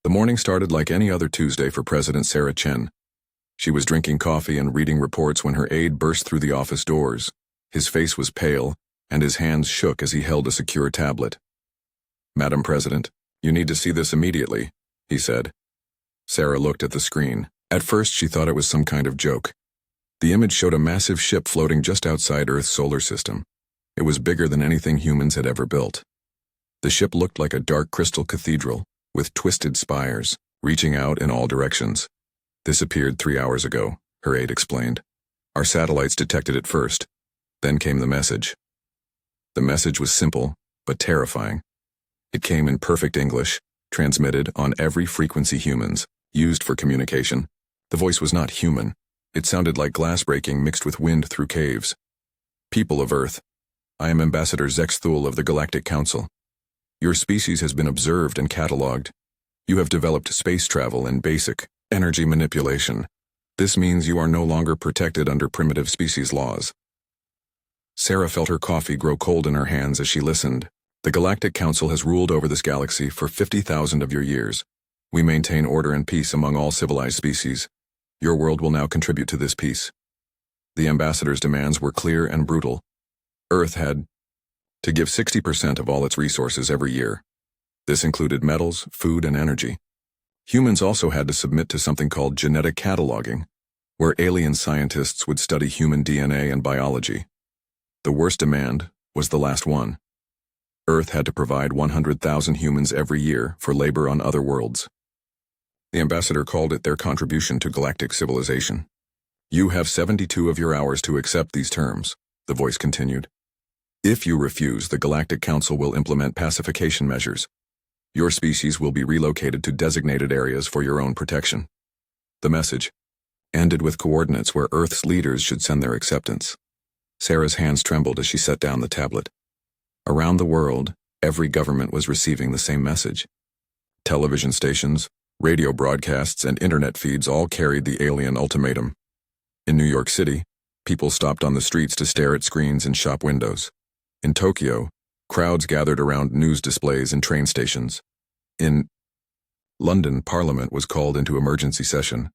The morning started like any other Tuesday for President Sarah Chen. She was drinking coffee and reading reports when her aide burst through the office doors. His face was pale, and his hands shook as he held a secure tablet. "Madam President, you need to see this immediately," he said. Sarah looked at the screen. At first she thought it was some kind of joke. The image showed a massive ship floating just outside Earth's solar system. It was bigger than anything humans had ever built. The ship looked like a dark crystal cathedral, with twisted spires, reaching out in all directions. "This appeared 3 hours ago," her aide explained. "Our satellites detected it first. Then came the message." The message was simple, but terrifying. It came in perfect English, transmitted on every frequency humans used for communication. The voice was not human. It sounded like glass breaking mixed with wind through caves. "People of Earth, I am Ambassador Zex Thul of the Galactic Council. Your species has been observed and catalogued. You have developed space travel and basic energy manipulation. This means you are no longer protected under primitive species laws." Sarah felt her coffee grow cold in her hands as she listened. "The Galactic Council has ruled over this galaxy for 50,000 of your years. We maintain order and peace among all civilized species. Your world will now contribute to this peace." The ambassador's demands were clear and brutal. Earth had to give 60% of all its resources every year. This included metals, food, and energy. Humans also had to submit to something called genetic cataloging, where alien scientists would study human DNA and biology. The worst demand was the last one. Earth had to provide 100,000 humans every year for labor on other worlds. The ambassador called it their contribution to galactic civilization. "You have 72 of your hours to accept these terms," the voice continued. "If you refuse, the Galactic Council will implement pacification measures. Your species will be relocated to designated areas for your own protection." The message ended with coordinates where Earth's leaders should send their acceptance. Sarah's hands trembled as she set down the tablet. Around the world, every government was receiving the same message. Television stations, radio broadcasts, and internet feeds all carried the alien ultimatum. In New York City, people stopped on the streets to stare at screens in shop windows. In Tokyo, crowds gathered around news displays and train stations. In London, Parliament was called into emergency session.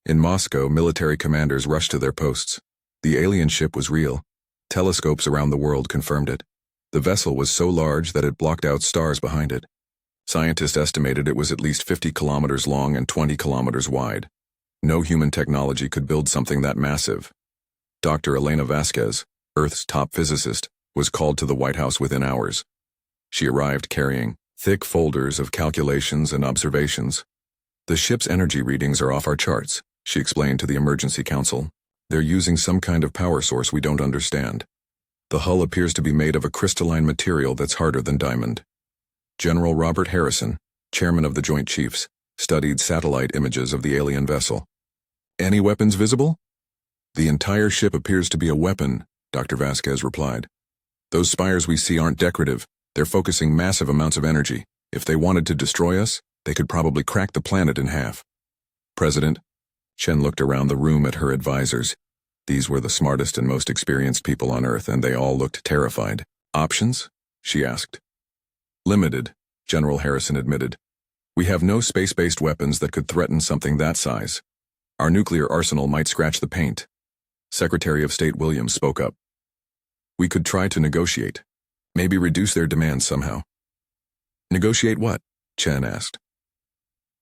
In Moscow, military commanders rushed to their posts. The alien ship was real. Telescopes around the world confirmed it. The vessel was so large that it blocked out stars behind it. Scientists estimated it was at least 50 kilometers long and 20 kilometers wide. No human technology could build something that massive. Dr. Elena Vasquez, Earth's top physicist, was called to the White House within hours. She arrived carrying thick folders of calculations and observations. "The ship's energy readings are off our charts," she explained to the emergency council. "They're using some kind of power source we don't understand. The hull appears to be made of a crystalline material that's harder than diamond." General Robert Harrison, chairman of the Joint Chiefs, studied satellite images of the alien vessel. "Any weapons visible?" "The entire ship appears to be a weapon," Dr. Vasquez replied. "Those spires we see aren't decorative. They're focusing massive amounts of energy. If they wanted to destroy us, they could probably crack the planet in half." "President," Chen looked around the room at her advisors. These were the smartest and most experienced people on Earth, and they all looked terrified. "Options?" she asked. "Limited," General Harrison admitted. "We have no space-based weapons that could threaten something that size. Our nuclear arsenal might scratch the paint." Secretary of State Williams spoke up. "We could try to negotiate. Maybe reduce their demands somehow." "Negotiate what?" Chen asked.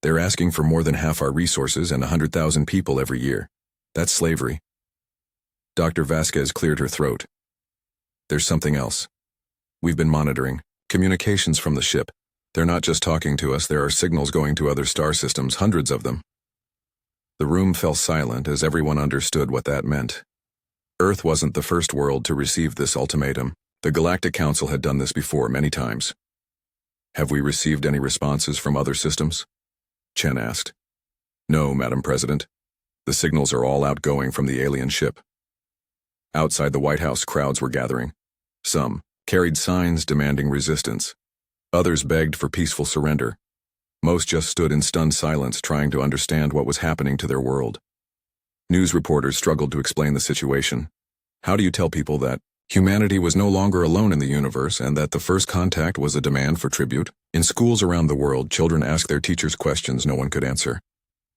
"They're asking for more than half our resources and 100,000 people every year. That's slavery." Dr. Vasquez cleared her throat. "There's something else. We've been monitoring communications from the ship. They're not just talking to us, there are signals going to other star systems, hundreds of them." The room fell silent as everyone understood what that meant. Earth wasn't the first world to receive this ultimatum. The Galactic Council had done this before many times. "Have we received any responses from other systems?" Chen asked. "No, Madam President. The signals are all outgoing from the alien ship." Outside the White House, crowds were gathering. Some carried signs demanding resistance. Others begged for peaceful surrender. Most just stood in stunned silence, trying to understand what was happening to their world. News reporters struggled to explain the situation. "How do you tell people that Humanity was no longer alone in the universe, and that the first contact was a demand for tribute. In schools around the world, children asked their teachers questions no one could answer.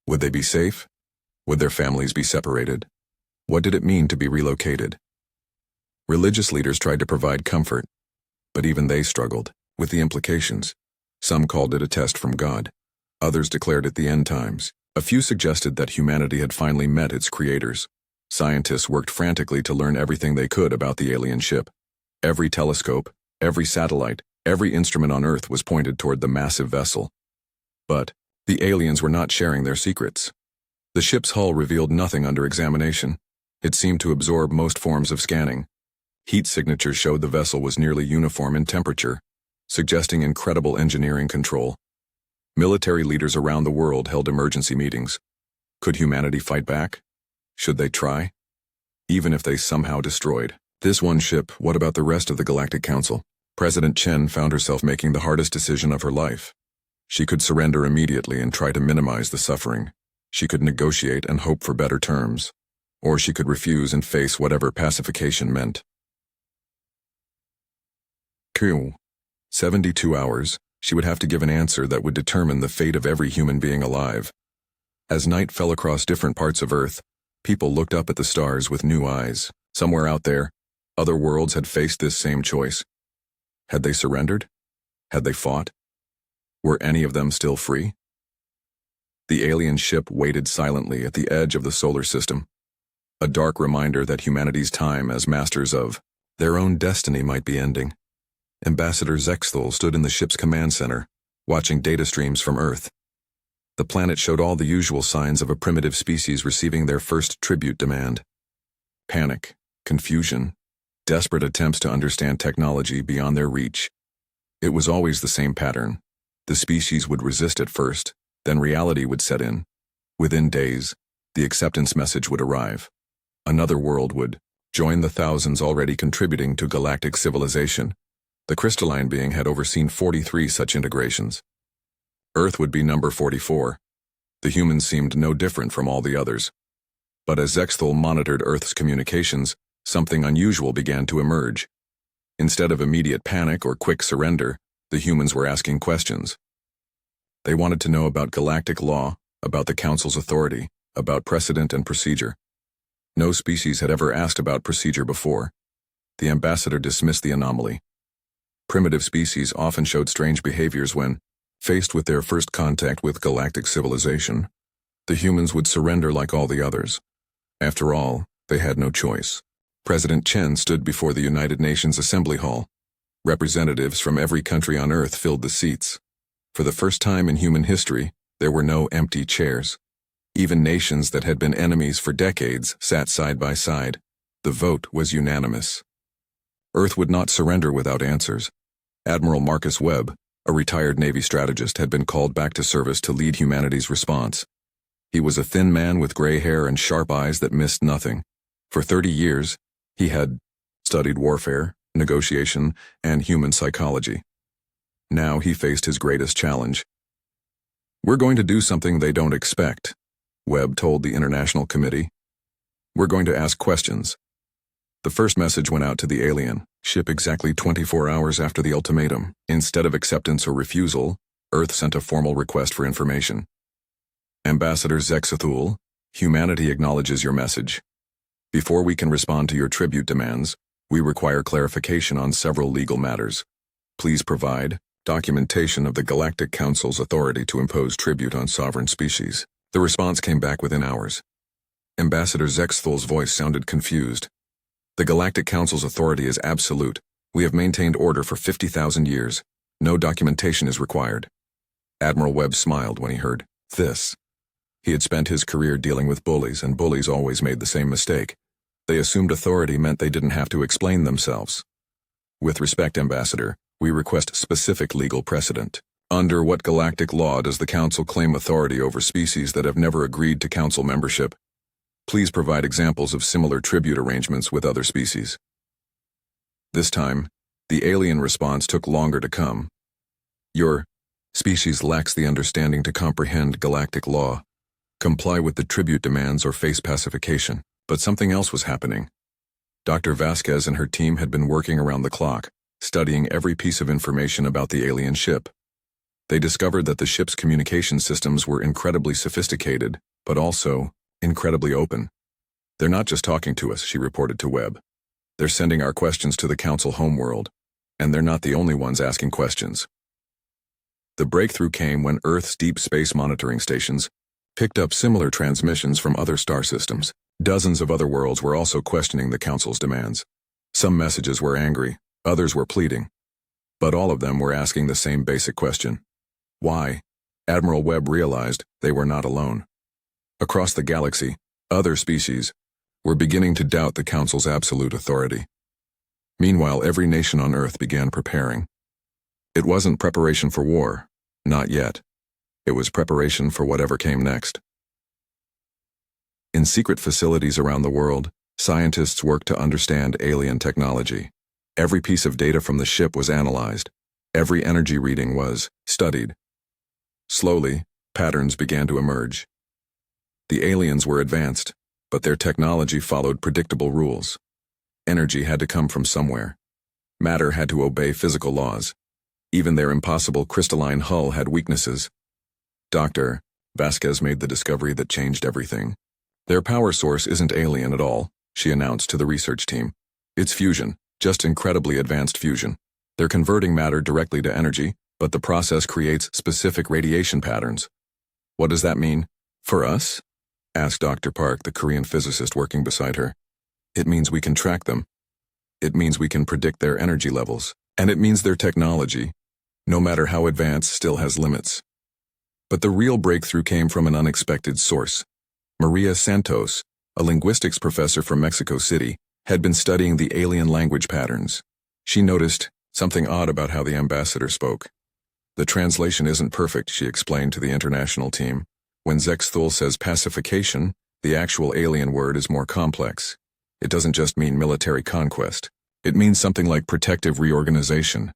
Would they be safe? Would their families be separated? What did it mean to be relocated? Religious leaders tried to provide comfort, but even they struggled with the implications. Some called it a test from God. Others declared it the end times. A few suggested that humanity had finally met its creators. Scientists worked frantically to learn everything they could about the alien ship. Every telescope, every satellite, every instrument on Earth was pointed toward the massive vessel. But the aliens were not sharing their secrets. The ship's hull revealed nothing under examination. It seemed to absorb most forms of scanning. Heat signatures showed the vessel was nearly uniform in temperature, suggesting incredible engineering control. Military leaders around the world held emergency meetings. Could humanity fight back? Should they try? Even if they somehow destroyed this one ship, what about the rest of the Galactic Council? President Chen found herself making the hardest decision of her life. She could surrender immediately and try to minimize the suffering. She could negotiate and hope for better terms. Or she could refuse and face whatever pacification meant. 72 hours, she would have to give an answer that would determine the fate of every human being alive. As night fell across different parts of Earth, people looked up at the stars with new eyes. Somewhere out there, other worlds had faced this same choice. Had they surrendered? Had they fought? Were any of them still free? The alien ship waited silently at the edge of the solar system, a dark reminder that humanity's time as masters of their own destiny might be ending. Ambassador Zexthul stood in the ship's command center, watching data streams from Earth. The planet showed all the usual signs of a primitive species receiving their first tribute demand. Panic, confusion, desperate attempts to understand technology beyond their reach. It was always the same pattern. The species would resist at first, then reality would set in. Within days, the acceptance message would arrive. Another world would join the thousands already contributing to galactic civilization. The crystalline being had overseen 43 such integrations. Earth would be number 44. The humans seemed no different from all the others. But as Zexthul monitored Earth's communications, something unusual began to emerge. Instead of immediate panic or quick surrender, the humans were asking questions. They wanted to know about galactic law, about the Council's authority, about precedent and procedure. No species had ever asked about procedure before. The ambassador dismissed the anomaly. Primitive species often showed strange behaviors when, faced with their first contact with galactic civilization. The humans would surrender like all the others. After all, they had no choice. President Chen stood before the United Nations Assembly Hall. Representatives from every country on Earth filled the seats. For the first time in human history, there were no empty chairs. Even nations that had been enemies for decades sat side by side. The vote was unanimous. Earth would not surrender without answers. Admiral Marcus Webb, a retired Navy strategist, had been called back to service to lead humanity's response. He was a thin man with gray hair and sharp eyes that missed nothing. For 30 years, he had studied warfare, negotiation, and human psychology. Now he faced his greatest challenge. "We're going to do something they don't expect," Webb told the International Committee. "We're going to ask questions." The first message went out to the alien ship exactly 24 hours after the ultimatum. Instead of acceptance or refusal, Earth sent a formal request for information. "Ambassador Zexthul, humanity acknowledges your message. Before we can respond to your tribute demands, we require clarification on several legal matters. Please provide documentation of the Galactic Council's authority to impose tribute on sovereign species." The response came back within hours. Ambassador Zexthul's voice sounded confused. "The Galactic Council's authority is absolute. We have maintained order for 50,000 years. No documentation is required." Admiral Webb smiled when he heard this. He had spent his career dealing with bullies, and bullies always made the same mistake. They assumed authority meant they didn't have to explain themselves. "With respect, Ambassador, we request specific legal precedent. Under what galactic law does the Council claim authority over species that have never agreed to Council membership? Please provide examples of similar tribute arrangements with other species." This time, the alien response took longer to come. "Your species lacks the understanding to comprehend galactic law, comply with the tribute demands, or face pacification." But something else was happening. Dr. Vasquez and her team had been working around the clock, studying every piece of information about the alien ship. They discovered that the ship's communication systems were incredibly sophisticated, but also incredibly open. "They're not just talking to us," she reported to Webb. "They're sending our questions to the Council homeworld, and they're not the only ones asking questions." The breakthrough came when Earth's deep space monitoring stations picked up similar transmissions from other star systems. Dozens of other worlds were also questioning the Council's demands. Some messages were angry, others were pleading. But all of them were asking the same basic question. Why? Admiral Webb realized they were not alone. Across the galaxy, other species were beginning to doubt the Council's absolute authority. Meanwhile, every nation on Earth began preparing. It wasn't preparation for war, not yet. It was preparation for whatever came next. In secret facilities around the world, scientists worked to understand alien technology. Every piece of data from the ship was analyzed. Every energy reading was studied. Slowly, patterns began to emerge. The aliens were advanced, but their technology followed predictable rules. Energy had to come from somewhere. Matter had to obey physical laws. Even their impossible crystalline hull had weaknesses. Dr. Vasquez made the discovery that changed everything. "Their power source isn't alien at all," she announced to the research team. "It's fusion, just incredibly advanced fusion. They're converting matter directly to energy, but the process creates specific radiation patterns." "What does that mean for us?" asked Dr. Park, the Korean physicist working beside her. "It means we can track them. It means we can predict their energy levels. And it means their technology, no matter how advanced, still has limits." But the real breakthrough came from an unexpected source. Maria Santos, a linguistics professor from Mexico City, had been studying the alien language patterns. She noticed something odd about how the ambassador spoke. "The translation isn't perfect," she explained to the international team. "When Zexthul says pacification, the actual alien word is more complex. It doesn't just mean military conquest. It means something like protective reorganization."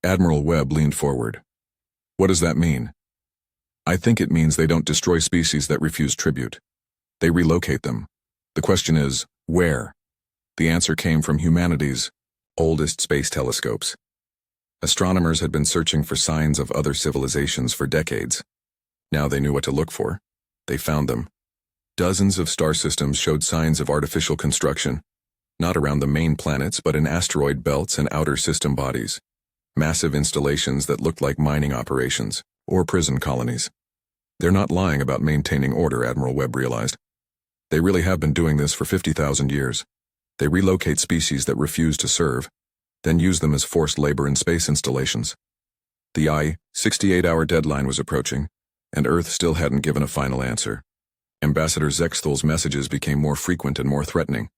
Admiral Webb leaned forward. "What does that mean?" "I think it means they don't destroy species that refuse tribute. They relocate them. The question is, where?" The answer came from humanity's oldest space telescopes. Astronomers had been searching for signs of other civilizations for decades. Now they knew what to look for. They found them. Dozens of star systems showed signs of artificial construction, not around the main planets but in asteroid belts and outer system bodies. Massive installations that looked like mining operations or prison colonies. "They're not lying about maintaining order," Admiral Webb realized. "They really have been doing this for 50,000 years. They relocate species that refuse to serve, then use them as forced labor in space installations." The 68-hour deadline was approaching, and Earth still hadn't given a final answer. Ambassador Zexthul's messages became more frequent and more threatening.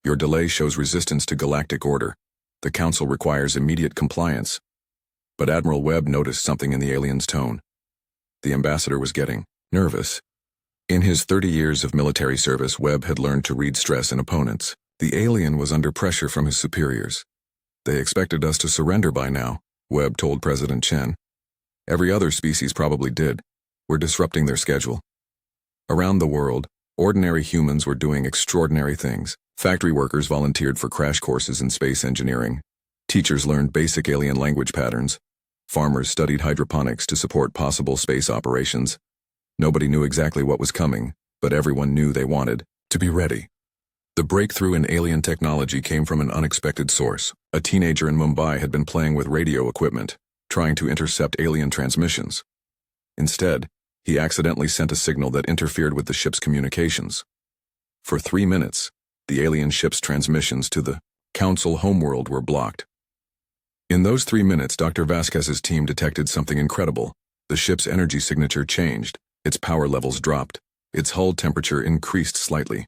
"Your delay shows resistance to galactic order. The Council requires immediate compliance." But Admiral Webb noticed something in the alien's tone. The ambassador was getting nervous. In his 30 years of military service, Webb had learned to read stress in opponents. The alien was under pressure from his superiors. "They expected us to surrender by now," Webb told President Chen. "Every other species probably did. We're disrupting their schedule." Around the world, ordinary humans were doing extraordinary things. Factory workers volunteered for crash courses in space engineering. Teachers learned basic alien language patterns. Farmers studied hydroponics to support possible space operations. Nobody knew exactly what was coming, but everyone knew they wanted to be ready. The breakthrough in alien technology came from an unexpected source. A teenager in Mumbai had been playing with radio equipment, trying to intercept alien transmissions. Instead, he accidentally sent a signal that interfered with the ship's communications. For 3 minutes, the alien ship's transmissions to the Council homeworld were blocked. In those 3 minutes, Dr. Vasquez's team detected something incredible. The ship's energy signature changed, its power levels dropped, its hull temperature increased slightly.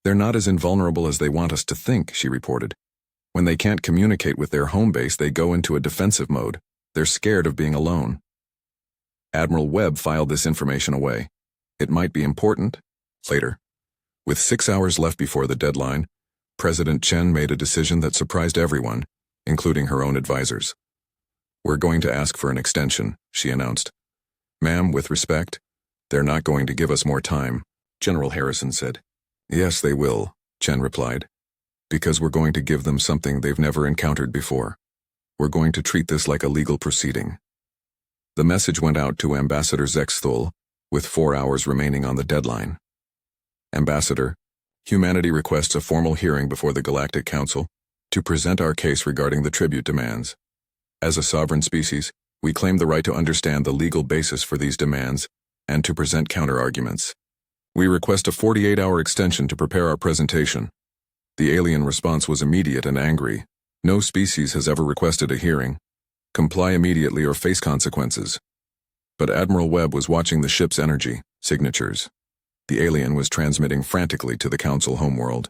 "They're not as invulnerable as they want us to think," she reported. "When they can't communicate with their home base, they go into a defensive mode. They're scared of being alone." Admiral Webb filed this information away. It might be important later. With 6 hours left before the deadline, President Chen made a decision that surprised everyone, including her own advisors. "We're going to ask for an extension," she announced. "Ma'am, with respect, they're not going to give us more time," General Harrison said. "Yes, they will," Chen replied. Because we're going to give them something they've never encountered before. We're going to treat this like a legal proceeding. The message went out to Ambassador Zexthul, with 4 hours remaining on the deadline. Ambassador, humanity requests a formal hearing before the Galactic Council to present our case regarding the tribute demands. As a sovereign species, we claim the right to understand the legal basis for these demands and to present counter-arguments. We request a 48-hour extension to prepare our presentation. The alien response was immediate and angry. No species has ever requested a hearing. Comply immediately or face consequences. But Admiral Webb was watching the ship's energy signatures. The alien was transmitting frantically to the Council homeworld.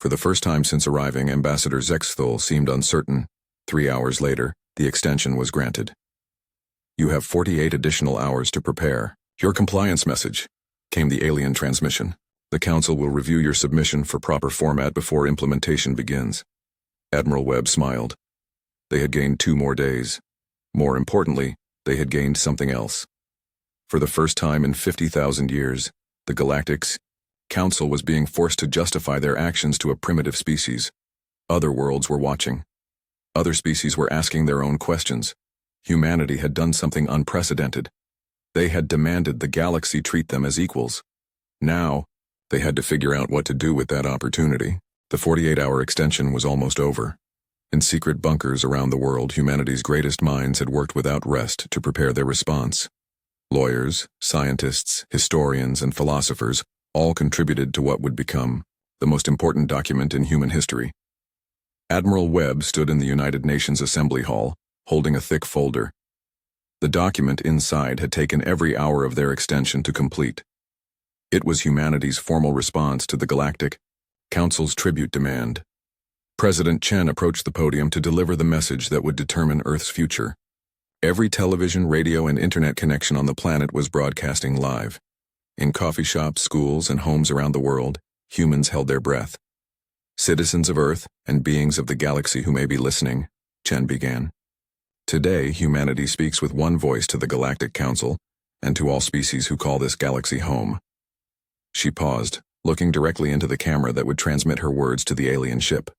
For the first time since arriving, Ambassador Zexthul seemed uncertain. 3 hours later, the extension was granted. You have 48 additional hours to prepare. Your compliance message, came the alien transmission. The Council will review your submission for proper format before implementation begins. Admiral Webb smiled. They had gained 2 more days. More importantly, they had gained something else. For the first time in 50,000 years, the Galactic Council was being forced to justify their actions to a primitive species. Other worlds were watching. Other species were asking their own questions. Humanity had done something unprecedented. They had demanded the galaxy treat them as equals. Now, they had to figure out what to do with that opportunity. The 48-hour extension was almost over. In secret bunkers around the world, humanity's greatest minds had worked without rest to prepare their response. Lawyers, scientists, historians, and philosophers all contributed to what would become the most important document in human history. Admiral Webb stood in the United Nations Assembly Hall, holding a thick folder. The document inside had taken every hour of their extension to complete. It was humanity's formal response to the Galactic Council's tribute demand. President Chen approached the podium to deliver the message that would determine Earth's future. Every television, radio, and internet connection on the planet was broadcasting live. In coffee shops, schools, and homes around the world, humans held their breath. Citizens of Earth and beings of the galaxy who may be listening, Chen began. Today, humanity speaks with one voice to the Galactic Council and to all species who call this galaxy home. She paused, looking directly into the camera that would transmit her words to the alien ship.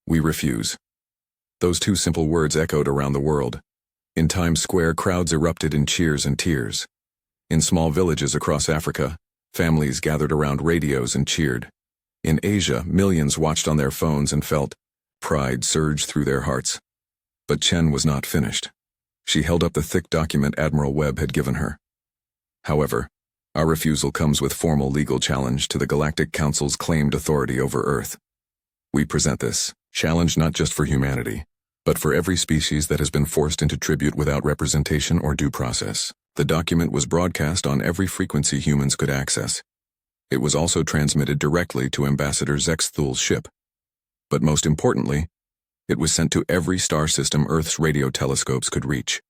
We refuse. Those 2 simple words echoed around the world. In Times Square, crowds erupted in cheers and tears. In small villages across Africa, families gathered around radios and cheered. In Asia, millions watched on their phones and felt pride surge through their hearts. But Chen was not finished. She held up the thick document Admiral Webb had given her. However, our refusal comes with formal legal challenge to the Galactic Council's claimed authority over Earth. We present this challenge not just for humanity, but for every species that has been forced into tribute without representation or due process. The document was broadcast on every frequency humans could access. It was also transmitted directly to Ambassador Zexthul's ship. But most importantly, it was sent to every star system Earth's radio telescopes could reach.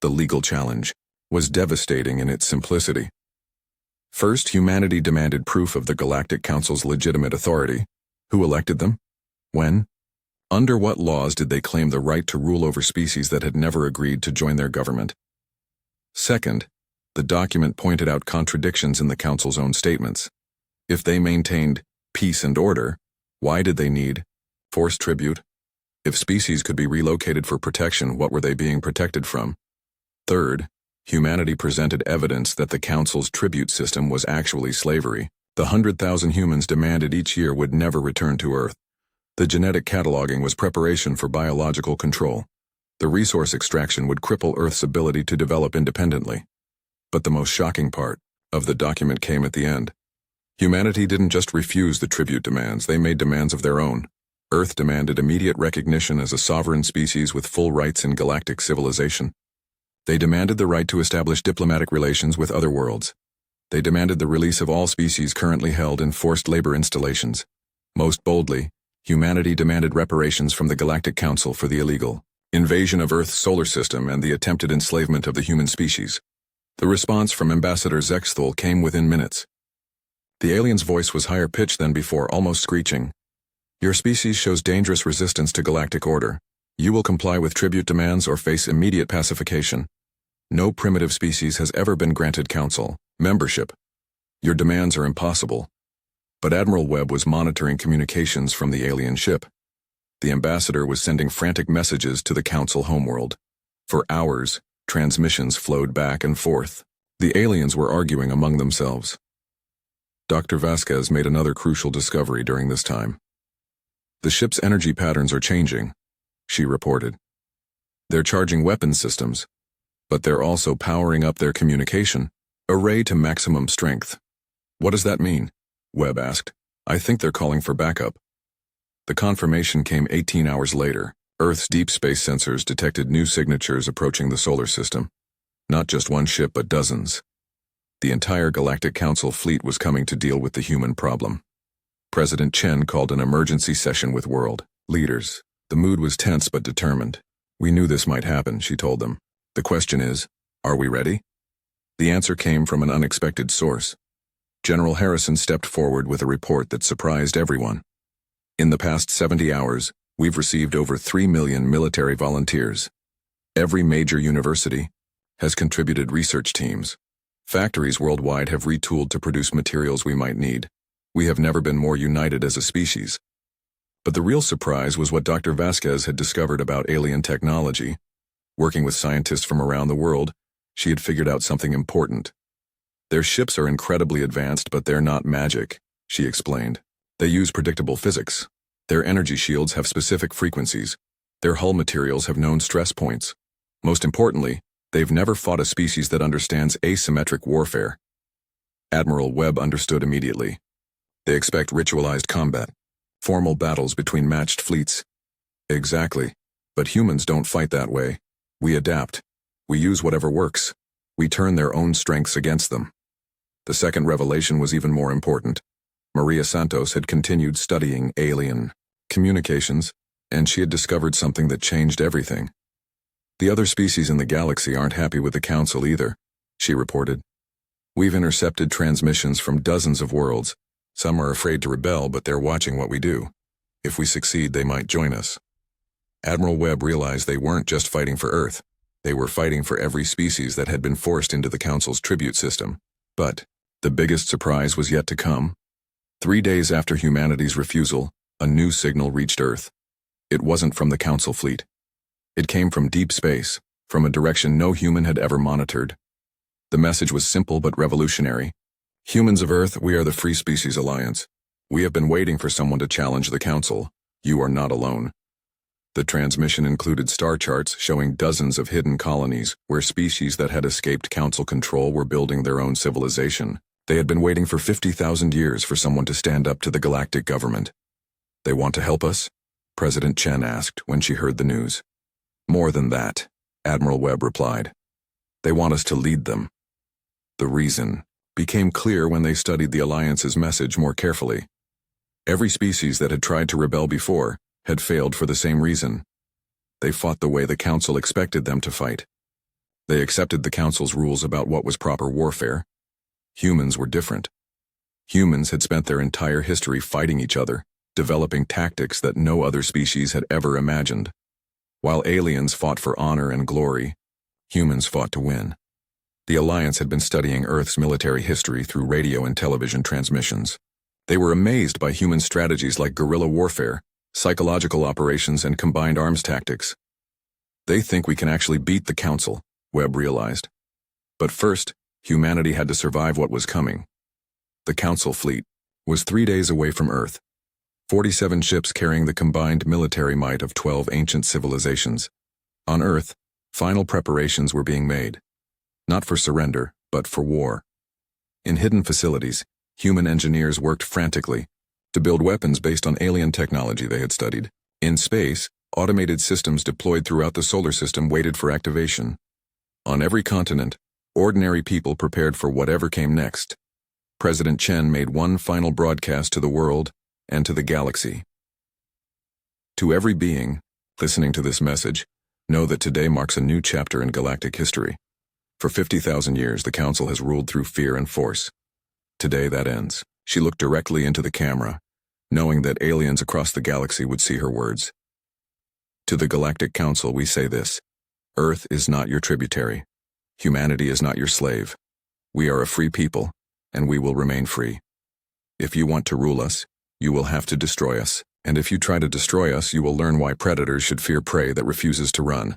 The legal challenge was devastating in its simplicity. First, humanity demanded proof of the Galactic Council's legitimate authority. Who elected them? When? Under what laws did they claim the right to rule over species that had never agreed to join their government? Second, the document pointed out contradictions in the Council's own statements. If they maintained peace and order, why did they need forced tribute? If species could be relocated for protection, what were they being protected from? Third, humanity presented evidence that the Council's tribute system was actually slavery. The 100,000 humans demanded each year would never return to Earth. The genetic cataloging was preparation for biological control. The resource extraction would cripple Earth's ability to develop independently. But the most shocking part of the document came at the end. Humanity didn't just refuse the tribute demands, they made demands of their own. Earth demanded immediate recognition as a sovereign species with full rights in galactic civilization. They demanded the right to establish diplomatic relations with other worlds. They demanded the release of all species currently held in forced labor installations. Most boldly, humanity demanded reparations from the Galactic Council for the illegal invasion of Earth's solar system and the attempted enslavement of the human species. The response from Ambassador Zexthul came within minutes. The alien's voice was higher pitched than before, almost screeching. Your species shows dangerous resistance to galactic order. You will comply with tribute demands or face immediate pacification. No primitive species has ever been granted council membership. Your demands are impossible. But Admiral Webb was monitoring communications from the alien ship. The ambassador was sending frantic messages to the Council homeworld. For hours, transmissions flowed back and forth. The aliens were arguing among themselves. Dr. Vasquez made another crucial discovery during this time. The ship's energy patterns are changing, she reported. They're charging weapons systems, but they're also powering up their communication array to maximum strength. What does that mean? Webb asked. I think they're calling for backup. The confirmation came 18 hours later. Earth's deep space sensors detected new signatures approaching the solar system. Not just one ship, but dozens. The entire Galactic Council fleet was coming to deal with the human problem. President Chen called an emergency session with world leaders. The mood was tense but determined. We knew this might happen, she told them. The question is, are we ready? The answer came from an unexpected source. General Harrison stepped forward with a report that surprised everyone. In the past 70 hours, we've received over 3 million military volunteers. Every major university has contributed research teams. Factories worldwide have retooled to produce materials we might need. We have never been more united as a species. But the real surprise was what Dr. Vasquez had discovered about alien technology. Working with scientists from around the world, she had figured out something important. Their ships are incredibly advanced, but they're not magic, she explained. They use predictable physics. Their energy shields have specific frequencies. Their hull materials have known stress points. Most importantly, they've never fought a species that understands asymmetric warfare. Admiral Webb understood immediately. They expect ritualized combat, formal battles between matched fleets. Exactly. But humans don't fight that way. We adapt. We use whatever works. We turn their own strengths against them. The second revelation was even more important. Maria Santos had continued studying alien communications, and she had discovered something that changed everything. The other species in the galaxy aren't happy with the Council either, she reported. We've intercepted transmissions from dozens of worlds. Some are afraid to rebel, but they're watching what we do. If we succeed, they might join us. Admiral Webb realized they weren't just fighting for Earth. They were fighting for every species that had been forced into the Council's tribute system. But the biggest surprise was yet to come. 3 days after humanity's refusal, a new signal reached Earth. It wasn't from the Council fleet. It came from deep space, from a direction no human had ever monitored. The message was simple but revolutionary. Humans of Earth, we are the Free Species Alliance. We have been waiting for someone to challenge the Council. You are not alone. The transmission included star charts showing dozens of hidden colonies where species that had escaped Council control were building their own civilization. They had been waiting for 50,000 years for someone to stand up to the galactic government. They want to help us? President Chen asked when she heard the news. More than that, Admiral Webb replied. They want us to lead them. The reason became clear when they studied the Alliance's message more carefully. Every species that had tried to rebel before had failed for the same reason. They fought the way the Council expected them to fight. They accepted the Council's rules about what was proper warfare. Humans were different. Humans had spent their entire history fighting each other, developing tactics that no other species had ever imagined. While aliens fought for honor and glory, humans fought to win. The Alliance had been studying Earth's military history through radio and television transmissions. They were amazed by human strategies like guerrilla warfare, psychological operations, and combined arms tactics. They think we can actually beat the Council, Webb realized. But first, humanity had to survive what was coming. The Council fleet was 3 days away from Earth. 47 ships carrying the combined military might of 12 ancient civilizations. On Earth, final preparations were being made. Not for surrender, but for war. In hidden facilities, human engineers worked frantically to build weapons based on alien technology they had studied. In space, automated systems deployed throughout the solar system waited for activation. On every continent, ordinary people prepared for whatever came next. President Chen made one final broadcast to the world and to the galaxy. To every being listening to this message, know that today marks a new chapter in galactic history. For 50,000 years, the Council has ruled through fear and force. Today, that ends. She looked directly into the camera, knowing that aliens across the galaxy would see her words. To the Galactic Council, we say this: Earth is not your tributary. Humanity is not your slave. We are a free people, and we will remain free. If you want to rule us, you will have to destroy us. And if you try to destroy us, you will learn why predators should fear prey that refuses to run.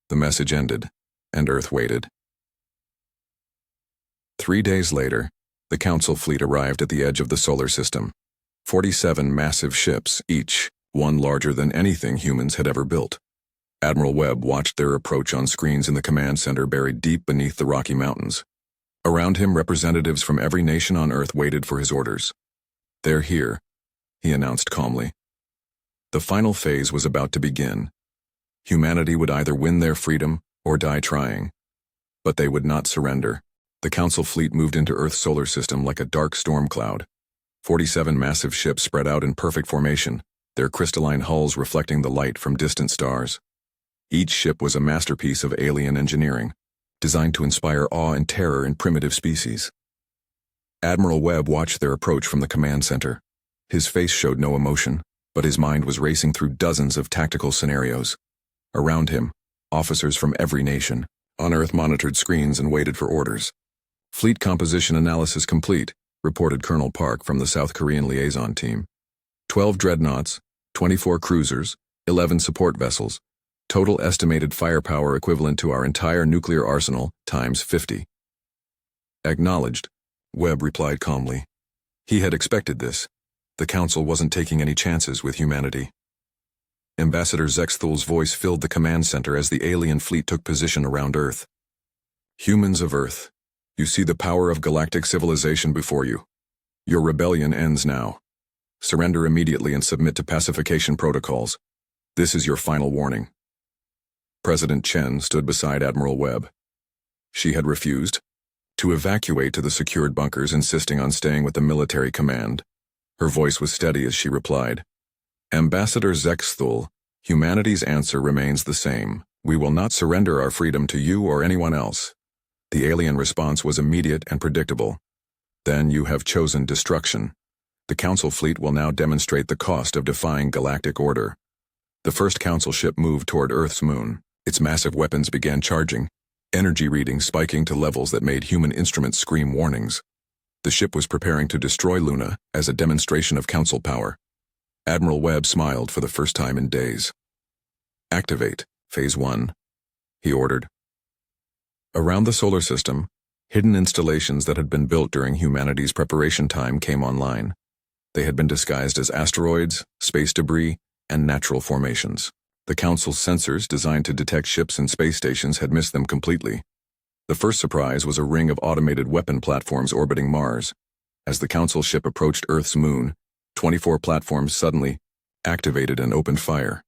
The message ended, and Earth waited. 3 days later, the Council fleet arrived at the edge of the solar system. 47 massive ships, each one larger than anything humans had ever built. Admiral Webb watched their approach on screens in the command center buried deep beneath the Rocky Mountains. Around him, representatives from every nation on Earth waited for his orders. "They're here," he announced calmly. The final phase was about to begin. Humanity would either win their freedom or die trying. But they would not surrender. The Council fleet moved into Earth's solar system like a dark storm cloud. 47 massive ships spread out in perfect formation, their crystalline hulls reflecting the light from distant stars. Each ship was a masterpiece of alien engineering, designed to inspire awe and terror in primitive species. Admiral Webb watched their approach from the command center. His face showed no emotion, but his mind was racing through dozens of tactical scenarios. Around him, officers from every nation on Earth monitored screens and waited for orders. "Fleet composition analysis complete," reported Colonel Park from the South Korean liaison team. 12 dreadnoughts, 24 cruisers, 11 support vessels. Total estimated firepower equivalent to our entire nuclear arsenal times 50. "Acknowledged," Webb replied calmly. He had expected this. The Council wasn't taking any chances with humanity. Ambassador Zexthal's voice filled the command center as the alien fleet took position around Earth. "Humans of Earth, you see the power of galactic civilization before you. Your rebellion ends now. Surrender immediately and submit to pacification protocols. This is your final warning." President Chen stood beside Admiral Webb. She had refused to evacuate to the secured bunkers, insisting on staying with the military command. Her voice was steady as she replied, "Ambassador Zexthal, humanity's answer remains the same. We will not surrender our freedom to you or anyone else." The alien response was immediate and predictable. "Then you have chosen destruction. The Council fleet will now demonstrate the cost of defying galactic order." The first Council ship moved toward Earth's moon. Its massive weapons began charging, energy readings spiking to levels that made human instruments scream warnings. The ship was preparing to destroy Luna as a demonstration of Council power. Admiral Webb smiled for the first time in days. "Activate, Phase 1, he ordered. Around the solar system, hidden installations that had been built during humanity's preparation time came online. They had been disguised as asteroids, space debris, and natural formations. The Council's sensors, designed to detect ships and space stations, had missed them completely. The first surprise was a ring of automated weapon platforms orbiting Mars. As the Council ship approached Earth's moon, 24 platforms suddenly activated and opened fire.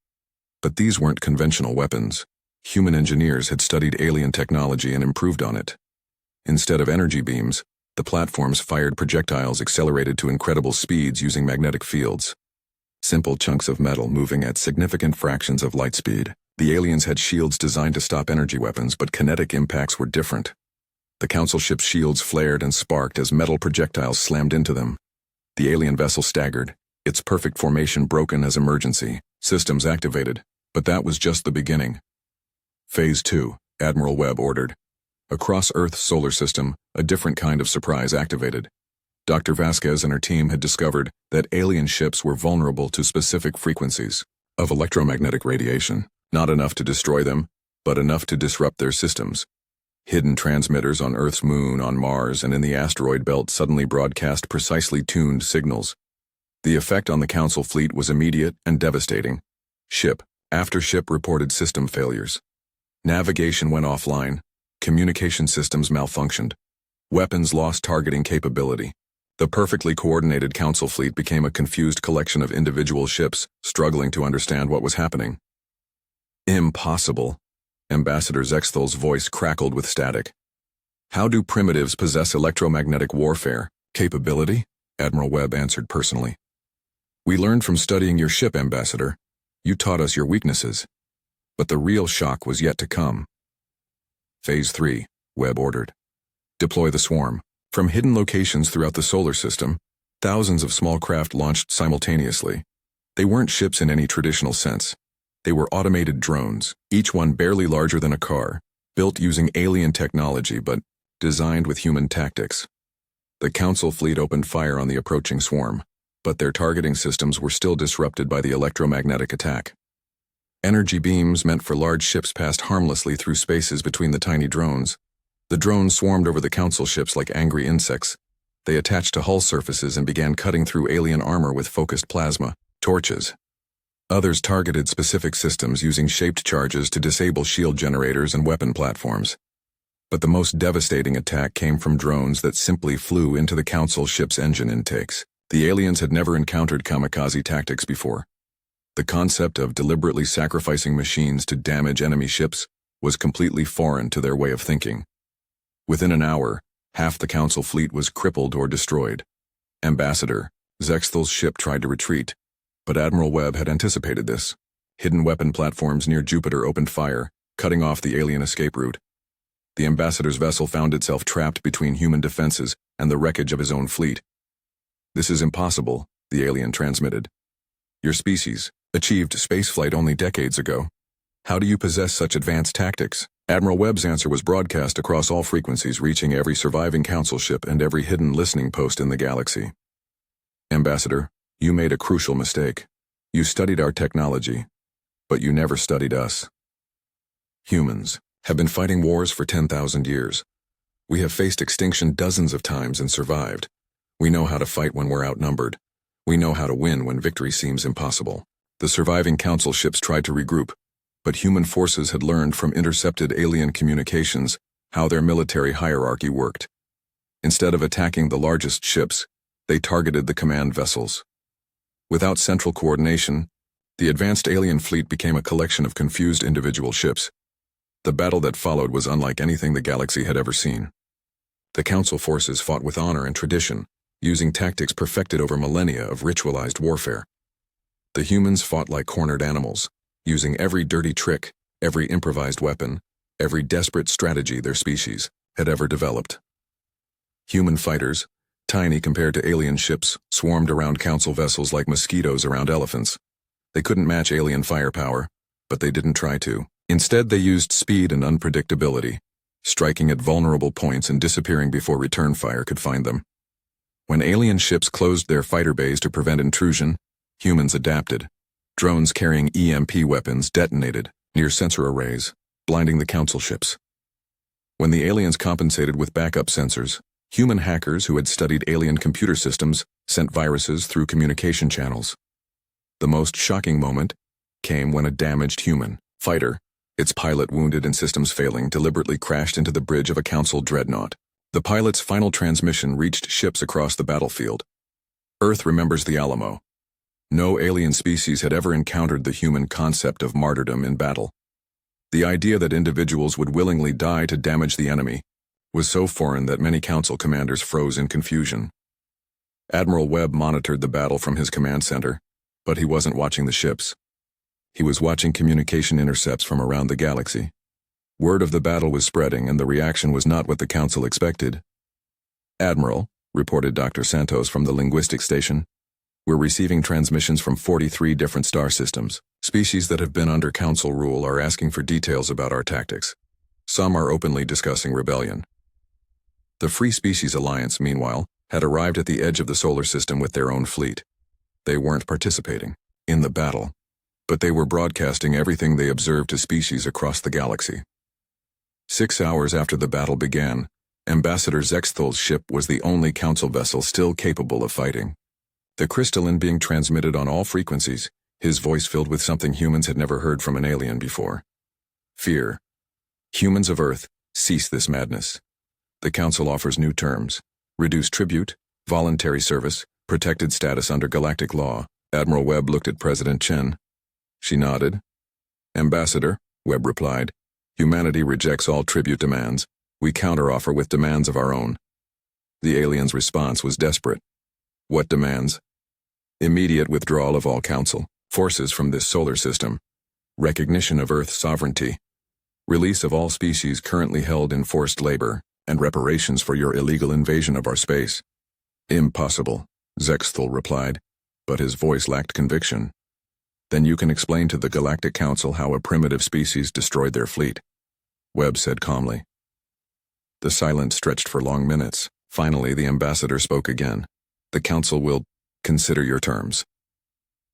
But these weren't conventional weapons. Human engineers had studied alien technology and improved on it. Instead of energy beams, the platforms fired projectiles accelerated to incredible speeds using magnetic fields. Simple chunks of metal moving at significant fractions of light speed. The aliens had shields designed to stop energy weapons, but kinetic impacts were different. The Council ship's shields flared and sparked as metal projectiles slammed into them. The alien vessel staggered, its perfect formation broken as emergency systems activated, but that was just the beginning. "Phase 2, Admiral Webb ordered. Across Earth's solar system, a different kind of surprise activated. Dr. Vasquez and her team had discovered that alien ships were vulnerable to specific frequencies of electromagnetic radiation, not enough to destroy them, but enough to disrupt their systems. Hidden transmitters on Earth's moon, on Mars, and in the asteroid belt suddenly broadcast precisely tuned signals. The effect on the Council fleet was immediate and devastating. Ship after ship reported system failures. Navigation went offline, communication systems malfunctioned, weapons lost targeting capability. The perfectly coordinated Council fleet became a confused collection of individual ships, struggling to understand what was happening. "Impossible." Ambassador Zexthal's voice crackled with static. "How do primitives possess electromagnetic warfare capability?" Admiral Webb answered personally. "We learned from studying your ship, Ambassador. You taught us your weaknesses. But the real shock was yet to come." "Phase 3, Webb ordered. Deploy the swarm." From hidden locations throughout the solar system, thousands of small craft launched simultaneously. They weren't ships in any traditional sense. They were automated drones, each one barely larger than a car, built using alien technology but designed with human tactics. The Council fleet opened fire on the approaching swarm, but their targeting systems were still disrupted by the electromagnetic attack. Energy beams meant for large ships passed harmlessly through spaces between the tiny drones. The drones swarmed over the Council ships like angry insects. They attached to hull surfaces and began cutting through alien armor with focused plasma torches. Others targeted specific systems using shaped charges to disable shield generators and weapon platforms. But the most devastating attack came from drones that simply flew into the Council ship's engine intakes. The aliens had never encountered kamikaze tactics before. The concept of deliberately sacrificing machines to damage enemy ships was completely foreign to their way of thinking. Within an hour, half the Council fleet was crippled or destroyed. Ambassador Zexthal's ship tried to retreat, but Admiral Webb had anticipated this. Hidden weapon platforms near Jupiter opened fire, cutting off the alien escape route. The ambassador's vessel found itself trapped between human defenses and the wreckage of his own fleet. "This is impossible," the alien transmitted. "Your species achieved spaceflight only decades ago. How do you possess such advanced tactics?" Admiral Webb's answer was broadcast across all frequencies, reaching every surviving Council ship and every hidden listening post in the galaxy. "Ambassador, you made a crucial mistake. You studied our technology, but you never studied us. Humans have been fighting wars for 10,000 years. We have faced extinction dozens of times and survived. We know how to fight when we're outnumbered. We know how to win when victory seems impossible." The surviving Council ships tried to regroup, but human forces had learned from intercepted alien communications how their military hierarchy worked. Instead of attacking the largest ships, they targeted the command vessels. Without central coordination, the advanced alien fleet became a collection of confused individual ships. The battle that followed was unlike anything the galaxy had ever seen. The Council forces fought with honor and tradition, using tactics perfected over millennia of ritualized warfare. The humans fought like cornered animals, using every dirty trick, every improvised weapon, every desperate strategy their species had ever developed. Human fighters, tiny compared to alien ships, swarmed around Council vessels like mosquitoes around elephants. They couldn't match alien firepower, but they didn't try to. Instead, they used speed and unpredictability, striking at vulnerable points and disappearing before return fire could find them. When alien ships closed their fighter bays to prevent intrusion, humans adapted. Drones carrying EMP weapons detonated near sensor arrays, blinding the Council ships. When the aliens compensated with backup sensors, human hackers who had studied alien computer systems sent viruses through communication channels. The most shocking moment came when a damaged human fighter, its pilot wounded and systems failing, deliberately crashed into the bridge of a Council dreadnought. The pilot's final transmission reached ships across the battlefield. Earth remembers the Alamo. No alien species had ever encountered the human concept of martyrdom in battle. The idea that individuals would willingly die to damage the enemy was so foreign that many Council commanders froze in confusion. Admiral Webb monitored the battle from his command center, but he wasn't watching the ships. He was watching communication intercepts from around the galaxy. Word of the battle was spreading, and the reaction was not what the Council expected. "Admiral," reported Dr. Santos from the linguistic station, "we're receiving transmissions from 43 different star systems. Species that have been under Council rule are asking for details about our tactics. Some are openly discussing rebellion." The Free Species Alliance, meanwhile, had arrived at the edge of the solar system with their own fleet. They weren't participating in the battle, but they were broadcasting everything they observed to species across the galaxy. 6 hours after the battle began, Ambassador Zexthal's ship was the only Council vessel still capable of fighting. The crystalline being transmitted on all frequencies, his voice filled with something humans had never heard from an alien before. "Fear. Humans of Earth, cease this madness. The Council offers new terms: reduced tribute, voluntary service, protected status under galactic law." Admiral Webb looked at President Chen. She nodded. "Ambassador," Webb replied, "humanity rejects all tribute demands. We counteroffer with demands of our own." The alien's response was desperate. "What demands?" "Immediate withdrawal of all Council forces from this solar system. Recognition of Earth sovereignty. Release of all species currently held in forced labor, and reparations for your illegal invasion of our space." "Impossible," Zexthal replied, but his voice lacked conviction. "Then you can explain to the Galactic Council how a primitive species destroyed their fleet," Webb said calmly. The silence stretched for long minutes. Finally, the ambassador spoke again. The council will consider your terms.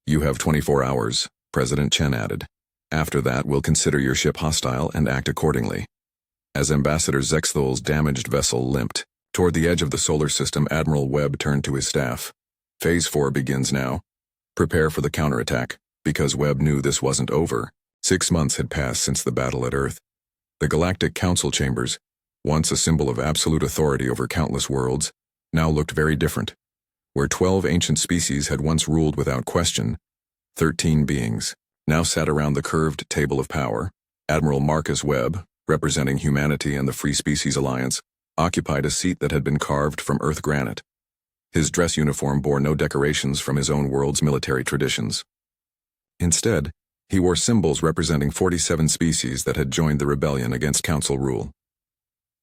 You have 24 hours, President Chen added. After that, we'll consider your ship hostile and act accordingly. As Ambassador Zexthol's damaged vessel limped toward the edge of the solar system, Admiral Webb turned to his staff. Phase 4 begins now. Prepare for the counterattack, because Webb knew this wasn't over. 6 months had passed since the battle at Earth. The Galactic Council chambers, once a symbol of absolute authority over countless worlds, now looked very different. Where 12 ancient species had once ruled without question, 13 beings now sat around the curved table of power. Admiral Marcus Webb, representing humanity and the Free Species Alliance, occupied a seat that had been carved from Earth granite. His dress uniform bore no decorations from his own world's military traditions. Instead, he wore symbols representing 47 species that had joined the rebellion against Council rule.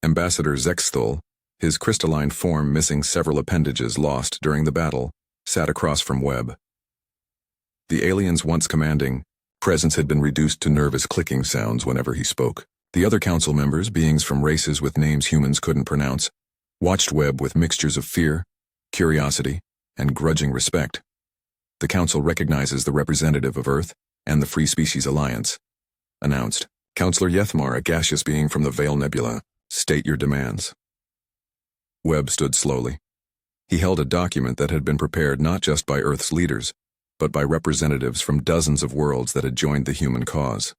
Ambassador Zexthol, his crystalline form missing several appendages lost during the battle, sat across from Webb. The alien's once commanding presence had been reduced to nervous clicking sounds whenever he spoke. The other council members, beings from races with names humans couldn't pronounce, watched Webb with mixtures of fear, curiosity, and grudging respect. The council recognizes the representative of Earth and the Free Species Alliance. Announced, Counselor Yethmar, a gaseous being from the Veil Nebula, state your demands. Webb stood slowly. He held a document that had been prepared not just by Earth's leaders, but by representatives from dozens of worlds that had joined the human cause.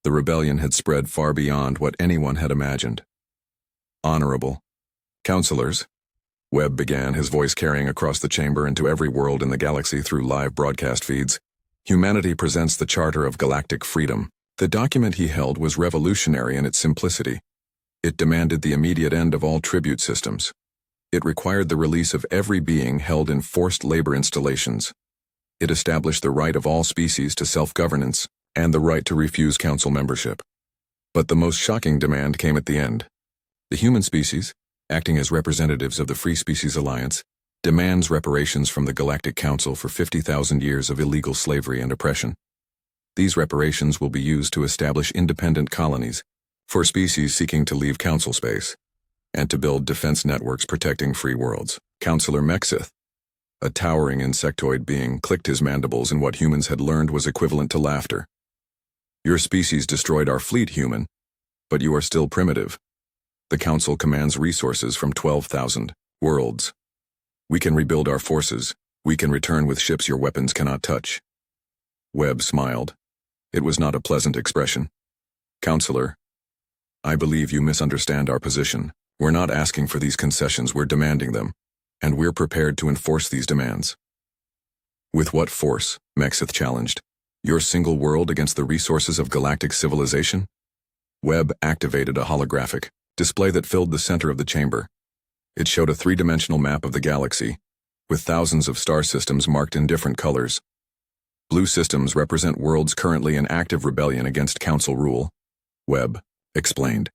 The rebellion had spread far beyond what anyone had imagined. Honorable Counselors, Webb began, his voice carrying across the chamber into every world in the galaxy through live broadcast feeds. Humanity presents the Charter of Galactic Freedom. The document he held was revolutionary in its simplicity. It demanded the immediate end of all tribute systems. It required the release of every being held in forced labor installations. It established the right of all species to self-governance and the right to refuse council membership. But the most shocking demand came at the end. The human species, acting as representatives of the Free Species Alliance, demands reparations from the Galactic Council for 50,000 years of illegal slavery and oppression. These reparations will be used to establish independent colonies for species seeking to leave council space, and to build defense networks protecting free worlds. Counselor Mexith, a towering insectoid being, clicked his mandibles in what humans had learned was equivalent to laughter. Your species destroyed our fleet, human, but you are still primitive. The Council commands resources from 12,000 worlds. We can rebuild our forces. We can return with ships your weapons cannot touch. Webb smiled. It was not a pleasant expression. Counselor, I believe you misunderstand our position. We're not asking for these concessions, we're demanding them, and we're prepared to enforce these demands. With what force? Mexith challenged. Your single world against the resources of galactic civilization? Webb activated a holographic display that filled the center of the chamber. It showed a three-dimensional map of the galaxy, with thousands of star systems marked in different colors. Blue systems represent worlds currently in active rebellion against Council rule, Webb explained.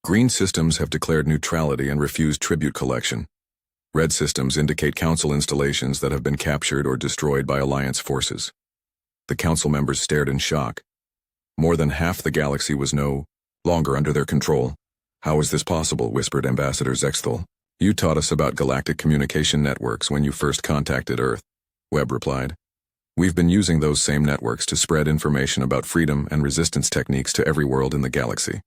Green systems have declared neutrality and refused tribute collection. Red systems indicate Council installations that have been captured or destroyed by Alliance forces. The Council members stared in shock. More than half the galaxy was no longer under their control. How is this possible? Whispered Ambassador Zexthol. You taught us about galactic communication networks when you first contacted Earth, Webb replied. We've been using those same networks to spread information about freedom and resistance techniques to every world in the galaxy.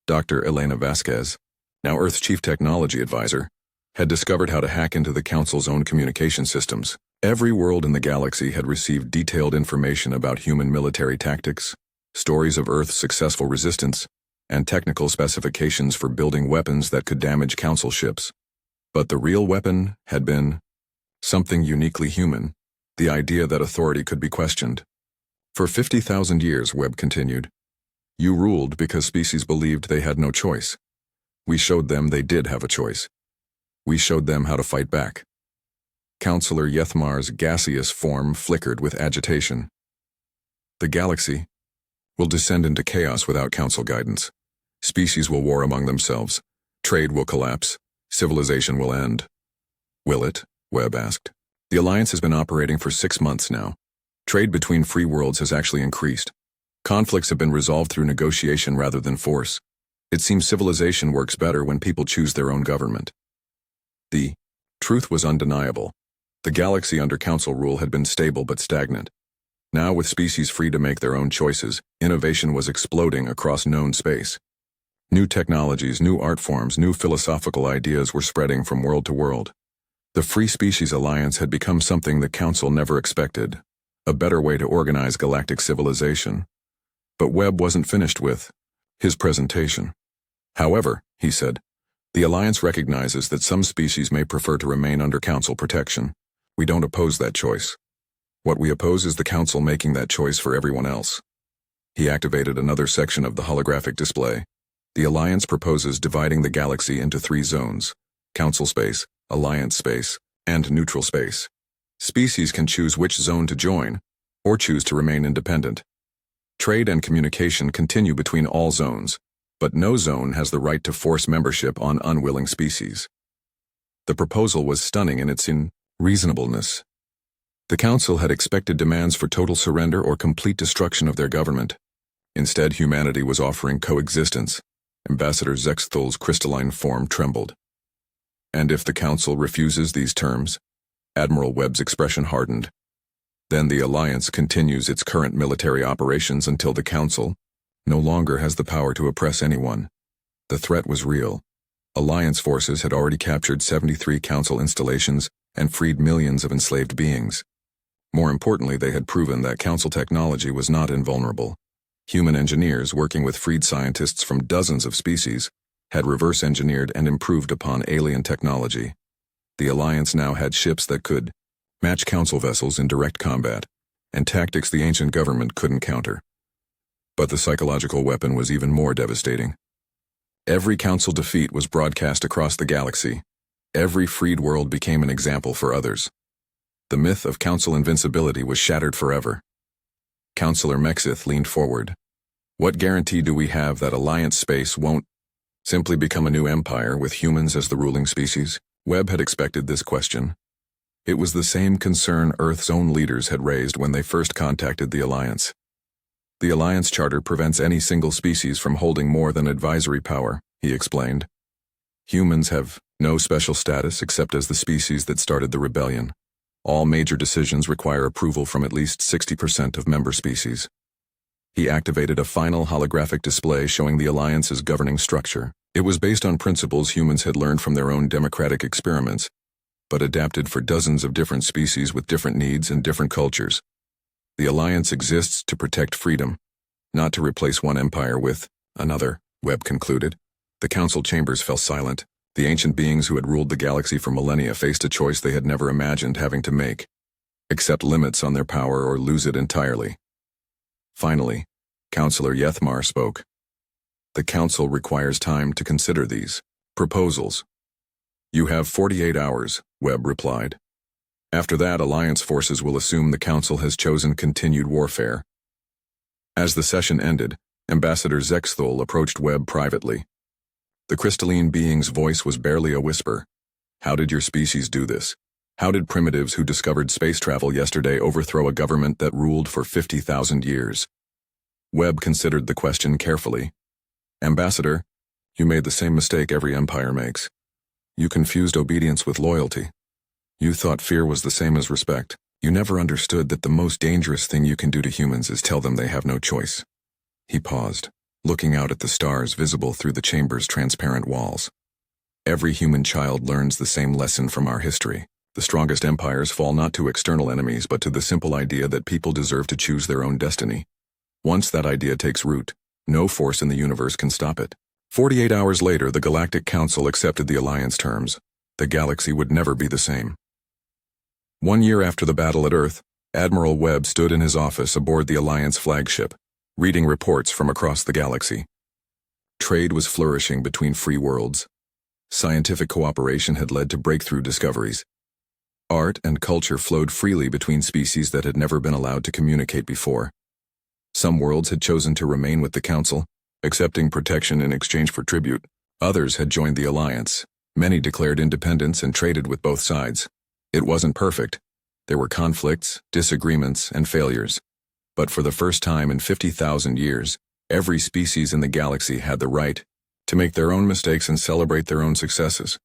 Dr. Elena Vasquez, now Earth's chief technology advisor, had discovered how to hack into the Council's own communication systems. Every world in the galaxy had received detailed information about human military tactics, stories of Earth's successful resistance, and technical specifications for building weapons that could damage Council ships. But the real weapon had been something uniquely human, the idea that authority could be questioned. For 50,000 years, Webb continued, you ruled because species believed they had no choice. We showed them they did have a choice. We showed them how to fight back. Counselor Yethmar's gaseous form flickered with agitation. The galaxy will descend into chaos without Council guidance. Species will war among themselves. Trade will collapse. Civilization will end. Will it? Webb asked. The Alliance has been operating for 6 months now. Trade between free worlds has actually increased. Conflicts have been resolved through negotiation rather than force. It seems civilization works better when people choose their own government. The truth was undeniable. The galaxy under Council rule had been stable but stagnant. Now, with species free to make their own choices, innovation was exploding across known space. New technologies, new art forms, new philosophical ideas were spreading from world to world. The Free Species Alliance had become something the Council never expected, a better way to organize galactic civilization. But Webb wasn't finished with his presentation. However, he said, the Alliance recognizes that some species may prefer to remain under Council protection. We don't oppose that choice. What we oppose is the Council making that choice for everyone else. He activated another section of the holographic display. The Alliance proposes dividing the galaxy into 3 zones: Council space, Alliance space, and neutral space. Species can choose which zone to join, or choose to remain independent. Trade and communication continue between all zones, but no zone has the right to force membership on unwilling species. The proposal was stunning in its unreasonableness. The Council had expected demands for total surrender or complete destruction of their government. Instead, humanity was offering coexistence. Ambassador Zexthol's crystalline form trembled. And if the Council refuses these terms? Admiral Webb's expression hardened. Then the Alliance continues its current military operations until the Council no longer has the power to oppress anyone. The threat was real. Alliance forces had already captured 73 Council installations and freed millions of enslaved beings. More importantly, they had proven that Council technology was not invulnerable. Human engineers, working with freed scientists from dozens of species, had reverse-engineered and improved upon alien technology. The Alliance now had ships that could match Council vessels in direct combat, and tactics the ancient government couldn't counter. But the psychological weapon was even more devastating. Every Council defeat was broadcast across the galaxy. Every freed world became an example for others. The myth of Council invincibility was shattered forever. Councillor Mexith leaned forward. What guarantee do we have that Alliance space won't simply become a new empire with humans as the ruling species? Webb had expected this question. It was the same concern Earth's own leaders had raised when they first contacted the Alliance. The Alliance Charter prevents any single species from holding more than advisory power, he explained. Humans have no special status except as the species that started the rebellion. All major decisions require approval from at least 60% of member species. He activated a final holographic display showing the Alliance's governing structure. It was based on principles humans had learned from their own democratic experiments, but adapted for dozens of different species with different needs and different cultures. The Alliance exists to protect freedom, not to replace one empire with another, Webb concluded. The Council chambers fell silent. The ancient beings who had ruled the galaxy for millennia faced a choice they had never imagined having to make: accept limits on their power or lose it entirely. Finally, Councillor Yethmar spoke. The Council requires time to consider these proposals. You have 48 hours, Webb replied. After that, Alliance forces will assume the Council has chosen continued warfare. As the session ended, Ambassador Zexthol approached Webb privately. The crystalline being's voice was barely a whisper. How did your species do this? How did primitives who discovered space travel yesterday overthrow a government that ruled for 50,000 years? Webb considered the question carefully. Ambassador, you made the same mistake every empire makes. You confused obedience with loyalty. You thought fear was the same as respect. You never understood that the most dangerous thing you can do to humans is tell them they have no choice. He paused, looking out at the stars visible through the chamber's transparent walls. Every human child learns the same lesson from our history. The strongest empires fall not to external enemies but to the simple idea that people deserve to choose their own destiny. Once that idea takes root, no force in the universe can stop it. 48 hours later, the Galactic Council accepted the Alliance terms. The galaxy would never be the same. 1 year after the battle at Earth, Admiral Webb stood in his office aboard the Alliance flagship, reading reports from across the galaxy. Trade was flourishing between free worlds. Scientific cooperation had led to breakthrough discoveries. Art and culture flowed freely between species that had never been allowed to communicate before. Some worlds had chosen to remain with the Council, accepting protection in exchange for tribute. Others had joined the Alliance. Many declared independence and traded with both sides. It wasn't perfect. There were conflicts, disagreements, and failures. But for the first time in 50,000 years, every species in the galaxy had the right to make their own mistakes and celebrate their own successes.